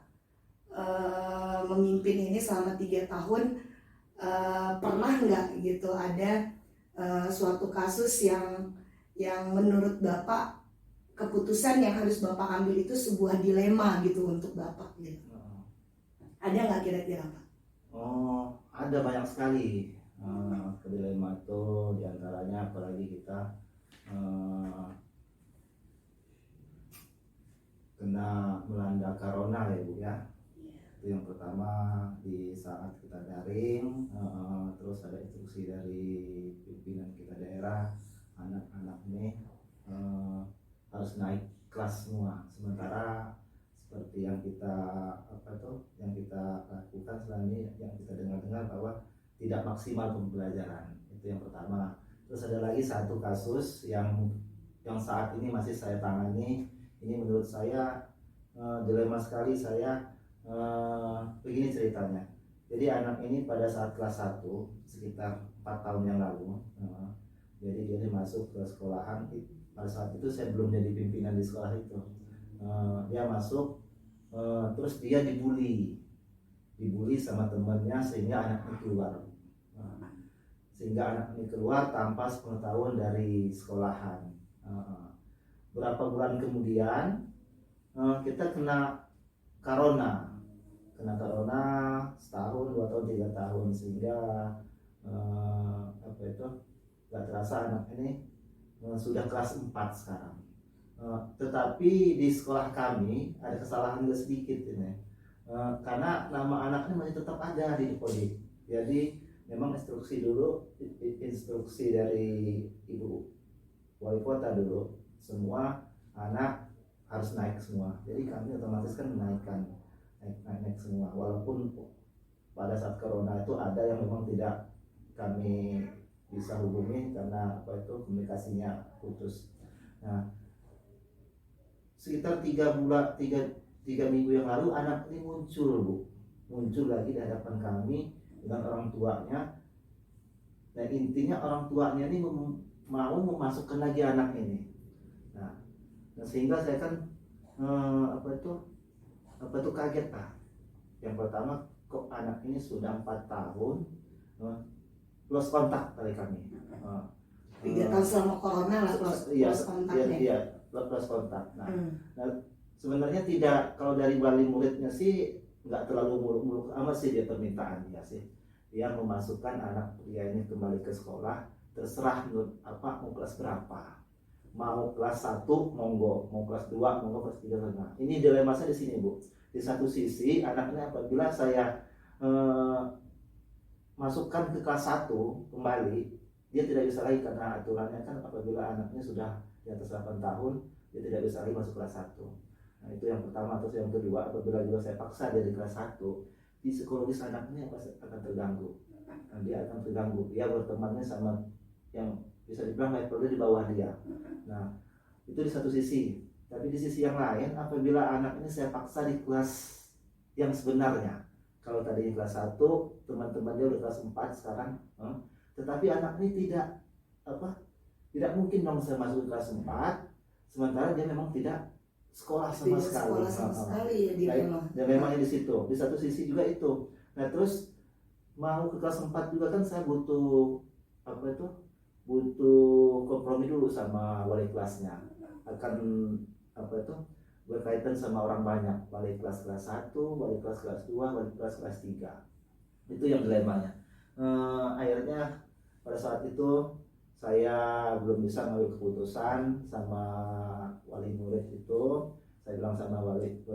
memimpin ini selama 3 tahun, pernah nggak gitu ada suatu kasus yang menurut Bapak keputusan yang harus Bapak ambil itu sebuah dilema gitu untuk Bapak gitu? Ada nggak kira-kira Pak? Oh ada banyak sekali. Dilema itu diantaranya apalagi kita kena melanda corona ya Bu ya. Itu yang pertama, di saat kita daring, terus ada instruksi dari pimpinan kita daerah, anak-anak ini harus naik kelas semua. Sementara seperti yang kita lakukan selama ini, yang kita dengar bahwa tidak maksimal pembelajaran. Itu yang pertama. Terus ada lagi satu kasus yang saat ini masih saya tangani. Ini menurut saya dilema sekali saya. Begini ceritanya. Jadi anak ini pada saat kelas 1 sekitar 4 tahun yang lalu, jadi dia masuk ke sekolahan. Pada saat itu saya belum jadi pimpinan di sekolah itu. Dia masuk, terus dia dibully sama temannya sehingga anak ini keluar. Sehingga anak ini keluar tanpa sepengetahuan dari sekolahan. Berapa bulan kemudian kita kena corona setahun, 2 tahun, 3 tahun, sehingga nggak terasa anak ini sudah kelas 4 sekarang. Tetapi di sekolah kami ada kesalahan juga sedikit ini, karena nama anaknya masih tetap ada di Dipodik. Jadi memang instruksi dari Ibu Wali Kota dulu, semua anak harus naik semua. Jadi kami otomatis kan menaikkan naik semua, walaupun pada saat corona itu ada yang memang tidak kami bisa hubungi karena komunikasinya putus. Nah, sekitar 3 minggu yang lalu anak ini muncul lagi di hadapan kami dengan orang tuanya. Dan intinya orang tuanya ini mau memasukkan lagi anak ini. Nah sehingga saya kan kaget Pak. Yang pertama, kok anak ini sudah 4 tahun lost kontak dari kami. 3 tahun selama corona lah lost kontaknya. Iya, lost kontak. Nah, sebenarnya tidak, kalau dari wali muridnya sih nggak terlalu muluk-muluk amat sih dia permintaan dia sih. Dia memasukkan anak dia ini kembali ke sekolah, terserah mau kelas berapa. Mau kelas 1 monggo, mau kelas 2 monggo, kelas 3 nah. Ini dilema saya di sini Bu. Di satu sisi anaknya apabila saya masukkan ke kelas 1 kembali, dia tidak bisa lagi karena aturannya kan apabila anaknya sudah di atas 8 tahun, dia tidak bisa lagi masuk kelas 1. Nah, itu yang pertama. Terus yang kedua, apabila juga saya paksa dia di kelas 1, di psikologis anaknya pasti akan terganggu. Nah, dia akan terganggu. Dia bertemannya sama yang bisa dibilang levelnya di bawah dia. Nah, itu di satu sisi. Tapi di sisi yang lain, apabila anak ini saya paksa di kelas yang sebenarnya, kalau tadi kelas 1, teman-teman dia udah kelas 4 sekarang, tetapi anak ini tidak mungkin dong saya masuk ke kelas 4, sementara dia memang tidak sekolah sama sekali. Dan memang di situ. Di satu sisi juga itu. Nah, terus mau ke kelas 4 juga kan saya butuh kompromi dulu sama wali kelasnya. Akan berkaitan sama orang banyak, wali kelas 1, wali kelas 2, wali kelas 3. Itu yang dilemanya. Akhirnya pada saat itu saya belum bisa ngambil keputusan sama wali murid itu. Saya bilang sama wali itu,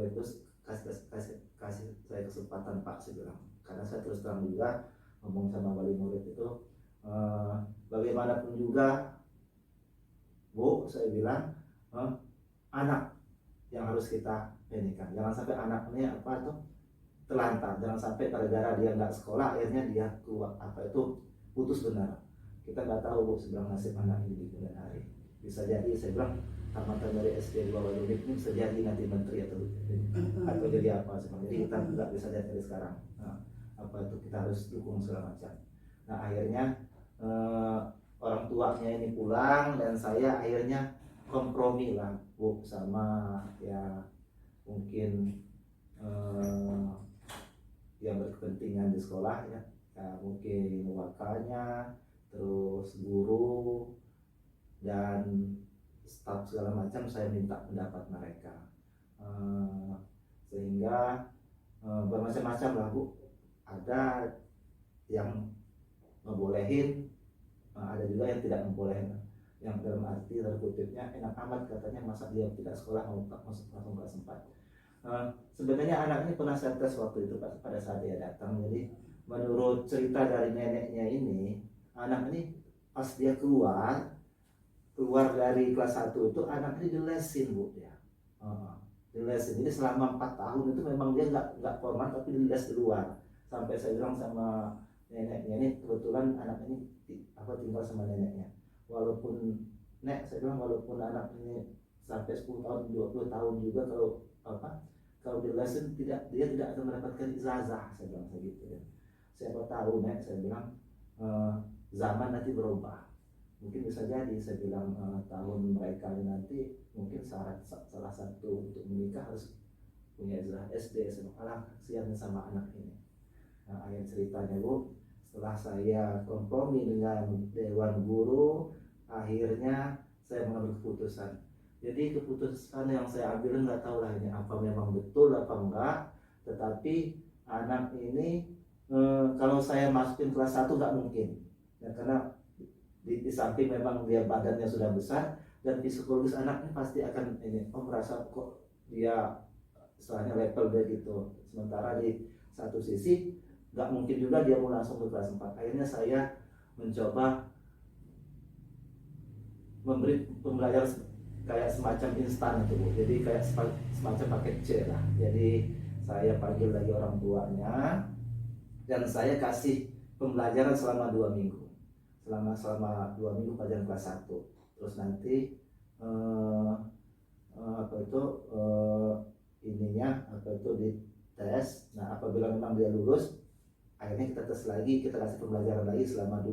kasih saya kesempatan Pak, saya bilang, karena saya terus terang juga ngomong sama wali murid itu, bagaimanapun juga Bu, saya bilang, anak yang harus kita ini kan, jangan sampai anak ini terlantar, jangan sampai gara-gara dia nggak sekolah akhirnya dia keluar putus benar. Kita nggak tahu Bu, sebenarnya nasib anak ini di kemudian hari. Bisa jadi saya bilang tamatan dari SD 2 unit ini bisa jadi nanti menteri atau jadi apa sebenarnya. Jadi kita nggak bisa lihat dari sekarang. Kita harus dukung segala macam. Nah akhirnya orang tuanya ini pulang dan saya akhirnya kompromi lah Bu sama ya mungkin yang berkepentingan di sekolah ya mungkin wakalnya, terus guru dan staf segala macam, saya minta pendapat mereka sehingga bermacam-macam lah Bu. Ada yang ngebolehin, ada juga yang tidak ngebolehin, yang dalam arti terkutipnya enak amat katanya masa dia tidak sekolah mau masuk langsung kelas 4. Sebenarnya anak ini pernah saya tes waktu itu pada saat dia datang. Jadi menurut cerita dari neneknya ini, anak ini pas dia keluar dari kelas 1 itu anak ini dilesin bu ya. Dilesin. Jadi selama 4 tahun itu memang dia nggak formal tapi diles di luar. Sampai saya bilang sama neneknya ini, kebetulan anak ini tinggal sama neneknya. Walaupun saya bilang walaupun anak ini sampai 10 tahun 20 tahun juga kalau dilesin dia tidak akan mendapatkan ijazah, saya bilang segitu ya. Siapa tahu saya bilang zaman nanti berubah. Mungkin bisa jadi, saya bilang tahun mereka ini nanti mungkin salah satu untuk menikah harus punya ijazah SD, SMA. Alah, kasihan sama anak ini. Nah, akhir ceritanya bu, setelah saya kompromi dengan Dewan Guru, akhirnya saya mengambil keputusan. Jadi keputusan yang saya ambil nggak tahu lah ini apa memang betul apa enggak, tetapi anak ini kalau saya masukin kelas 1 nggak mungkin ya, karena di samping memang dia badannya sudah besar dan psikologis anaknya pasti akan merasa kok dia istilahnya level dia gitu. Sementara di satu sisi nggak mungkin juga dia mau langsung ke kelas 4. Akhirnya saya mencoba memberi pembelajaran kayak semacam instan itu bu. Jadi kayak semacam paket C lah. Jadi saya panggil lagi orang tuanya dan saya kasih pembelajaran selama 2 minggu. Selama 2 minggu pelajaran kelas 1. Terus nanti dites. Nah, apabila memang dia lulus, akhirnya kita tes lagi, kita kasih pembelajaran lagi selama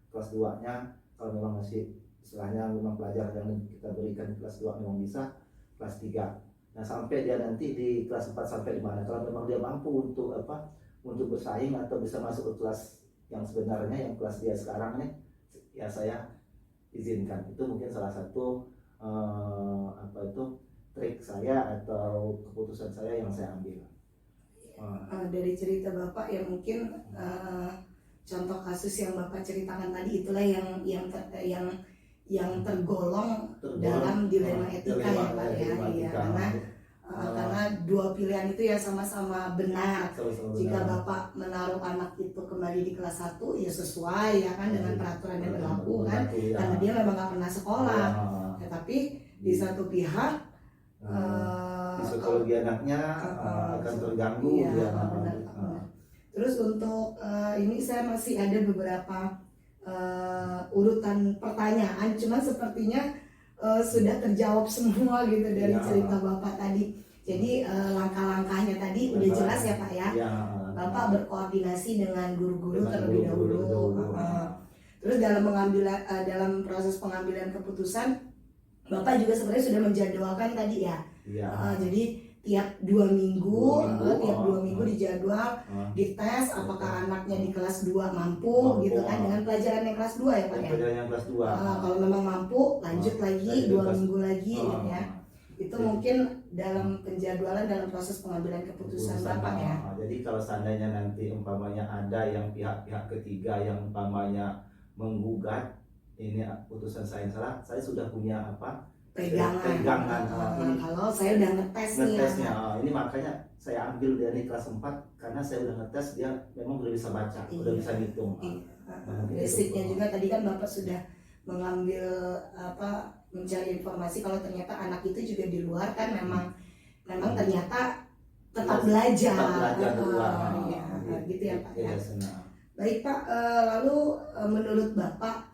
kelas 2-nya. Kalau memang masih istilahnya memang pelajaran yang kita berikan di kelas 2 memang bisa, kelas 3. Nah, sampai dia nanti di kelas 4 sampai di mana. Kalau memang dia mampu untuk bersaing atau bisa masuk ke kelas yang sebenarnya, yang kelas dia sekarang nih, ya saya izinkan. Itu mungkin salah satu trik saya atau keputusan saya yang saya ambil. Dari cerita Bapak ya mungkin contoh kasus yang Bapak ceritakan tadi itulah yang tergolong dalam dilema etika ya Pak ya. Iya, karena dua pilihan itu ya sama-sama benar. Jika Bapak menaruh anak itu kembali di kelas 1 ya sesuai ya kan dengan peraturan yang berlaku kan, karena dia memang nggak pernah sekolah. Tetapi di satu pihak psikologi anaknya akan terganggu. Iya, benar. Terus untuk ini saya masih ada beberapa urutan pertanyaan, cuman sepertinya sudah terjawab semua gitu dari cerita Bapak tadi. Jadi langkah-langkahnya tadi udah jelas ya Pak ya. Bapak berkoordinasi dengan guru-guru terlebih dahulu. Terus dalam proses pengambilan keputusan, Bapak juga sebenarnya sudah menjadwalkan tadi ya. Jadi tiap 2 minggu dijadwal, dites apakah anaknya di kelas 2 mampu gitu kan, dengan pelajaran yang kelas 2 ya Pak ya. Pelajaran yang kelas 2. Kalau memang mampu lanjut lagi 2 minggu lagi gitu ya. Itu mungkin dalam penjadwalan dalam proses pengambilan keputusan Bapak ya. Jadi kalau seandainya nanti umpamanya ada yang pihak-pihak ketiga yang umpamanya menggugat ini putusan saya yang salah, saya sudah punya pegangan. Kalau saya udah ngetesnya. Ini makanya saya ambil dari kelas 4 karena saya udah ngetes, dia memang udah bisa baca, udah bisa ngitung. Basicnya juga tadi kan Bapak sudah mengambil mencari informasi kalau ternyata anak itu juga di luar kan memang ternyata tetap belajar. Gitu ya Pak ya. Baik Pak, lalu menurut Bapak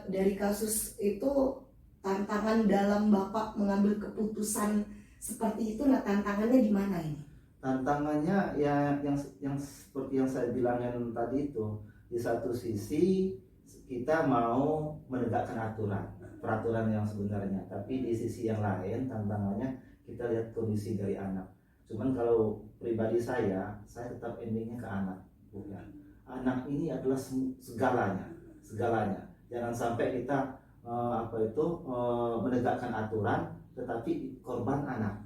dari kasus itu tantangan dalam Bapak mengambil keputusan seperti itu, nah tantangannya di mana ini? Tantangannya ya yang seperti yang saya bilangin tadi itu, di satu sisi kita mau menegakkan peraturan yang sebenarnya, tapi di sisi yang lain tantangannya kita lihat kondisi dari anak. Cuman kalau pribadi saya tetap endingnya ke anak, bukan. Anak ini adalah segalanya. Jangan sampai kita menegakkan aturan tetapi korban anak,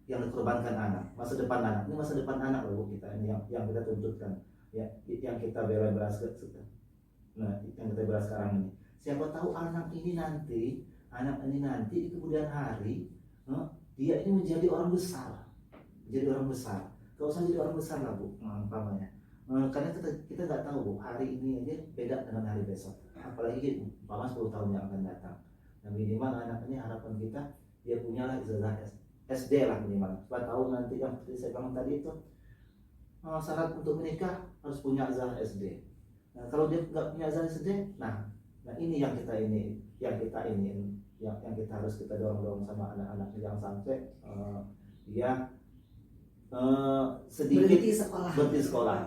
yang dikorbankan anak, masa depan anak. Ini masa depan anak loh kita, ini yang kita tuntutkan ya, yang kita bela sekarang ini. Siapa tahu anak ini nanti di kemudian hari dia ini menjadi orang besar, menjadi orang besar. Gak usah jadi orang besar lah Bu, umpamanya. Karena kita nggak tahu Bu, hari ini aja beda dengan hari besok. Apalagi umpama 10 tahun yang akan datang. Nah minimal anaknya harapan kita dia punya lah ijazah SD lah minimal. 4 tahun nanti kan seperti saya bilang tadi itu syarat untuk menikah harus punya ijazah SD. Nah kalau dia nggak punya ijazah SD, nah ini yang kita harus kita dorong sama anak-anak, yang sampai dia sedikit berhenti sekolah.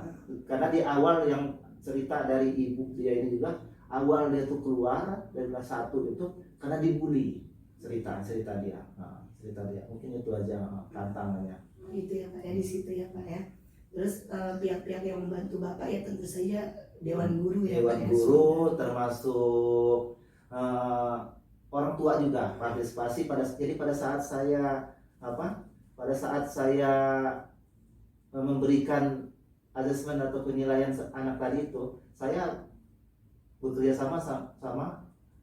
Karena di awal yang cerita dari ibu dia ini juga, awal dia tuh keluar dari kelas 1 itu karena dibully, cerita dia. Cerita dia mungkin itu aja tantangannya. Itu ya Pak ya, di situ ya Pak ya. Terus pihak-pihak yang membantu Bapak ya tentu saja Dewan Guru ya Pak. Dewan Guru termasuk orang tua juga partisipasi jadi pada saat saya memberikan asesmen atau penilaian anak tadi itu, saya bekerja sama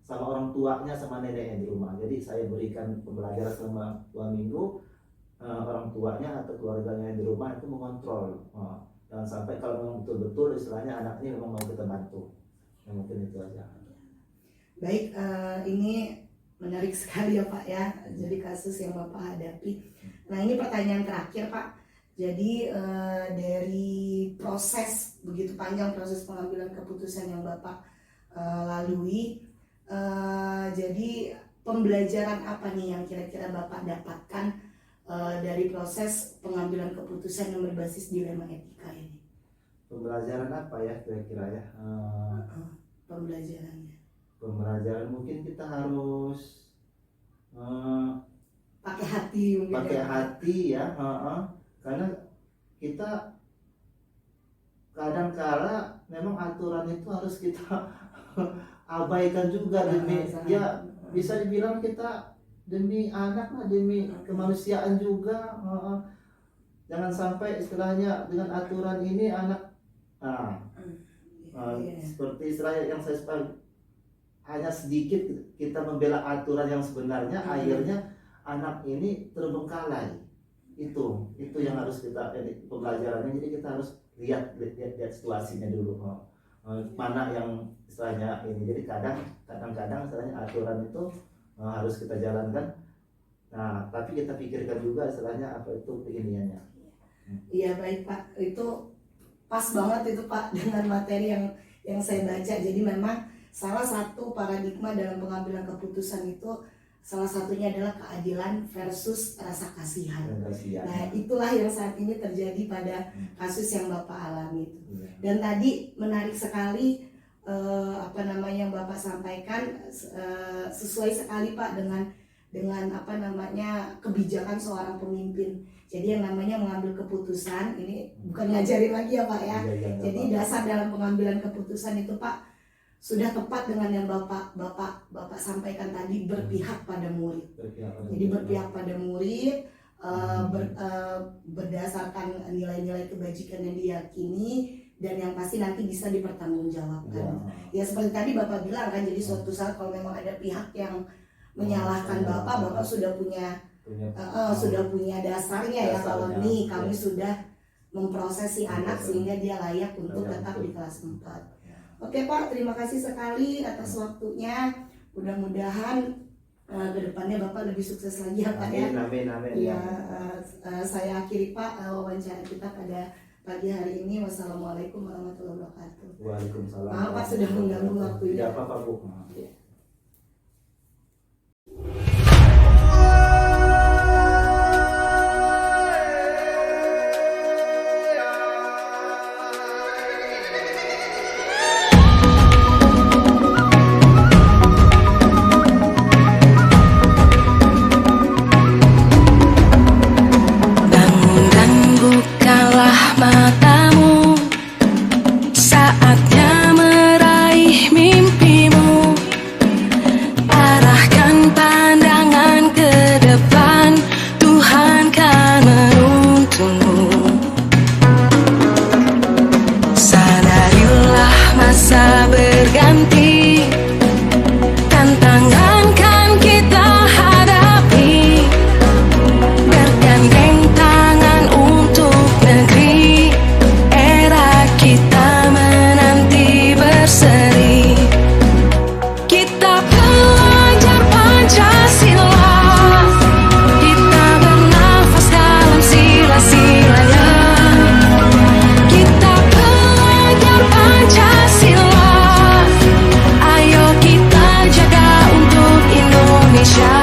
orang tuanya sama neneknya di rumah. Jadi saya berikan pembelajaran selama 2 minggu, orang tuanya atau keluarganya di rumah itu mengontrol. Jangan sampai kalau memang betul-betul istilahnya anak ini memang mau kita bantu. Ya, mungkin itu aja. Baik, ini menarik sekali ya Pak ya. Jadi kasus yang Bapak hadapi. Nah ini pertanyaan terakhir Pak. Jadi dari proses begitu panjang proses pengambilan keputusan yang Bapak lalui, jadi pembelajaran apa nih yang kira-kira Bapak dapatkan dari proses pengambilan keputusan yang berbasis dilema etika ini? Pembelajaran apa ya kira-kira ya? Pembelajarannya. Pembelajaran mungkin kita harus pakai hati mungkin. Pakai hati ya, karena kita kadang-kala memang aturan itu harus kita abaikan juga demi ya bisa dibilang kita demi anak lah, demi kemanusiaan juga. Jangan sampai istilahnya dengan aturan ini anak seperti istilahnya yang saya sepakat, hanya sedikit kita membela aturan yang sebenarnya akhirnya anak ini terbengkalai. Itu yang harus kita pembelajarannya. Jadi kita harus lihat situasinya dulu, mana yang istilahnya ini. Jadi kadang-kadang istilahnya aturan itu harus kita jalankan. Nah tapi kita pikirkan juga istilahnya apa itu keinginannya. Iya baik Pak, itu pas banget itu Pak dengan materi yang saya baca. Jadi memang salah satu paradigma dalam pengambilan keputusan itu salah satunya adalah keadilan versus rasa kasihan. Nah itulah yang saat ini terjadi pada kasus yang Bapak alami itu. Dan tadi menarik sekali yang Bapak sampaikan, sesuai sekali Pak dengan kebijakan seorang pemimpin. Jadi yang namanya mengambil keputusan ini bukan ngajarin lagi ya Pak ya. Jadi dasar dalam pengambilan keputusan itu Pak sudah tepat dengan yang Bapak sampaikan tadi, berpihak pada murid. Jadi berpihak pada murid, berdasarkan nilai-nilai kebajikan yang diyakini dan yang pasti nanti bisa dipertanggungjawabkan. Ya seperti tadi Bapak bilang kan, jadi suatu saat kalau memang ada pihak yang menyalahkan Bapak sudah punya dasarnya ya, kalau nih kami sudah memproses si anak sehingga dia layak untuk tetap di kelas 4. Oke Pak, terima kasih sekali atas waktunya. Mudah-mudahan kedepannya Bapak lebih sukses lagi ya Pak ya. Amin. Ya, saya akhiri Pak wawancara kita pada pagi hari ini. Wassalamualaikum warahmatullahi wabarakatuh. Waalaikumsalam. Maaf Pak sudah mengganggu waktunya. Tidak apa-apa Bu. Matamu, saatnya meraih mimpimu. Indonesia.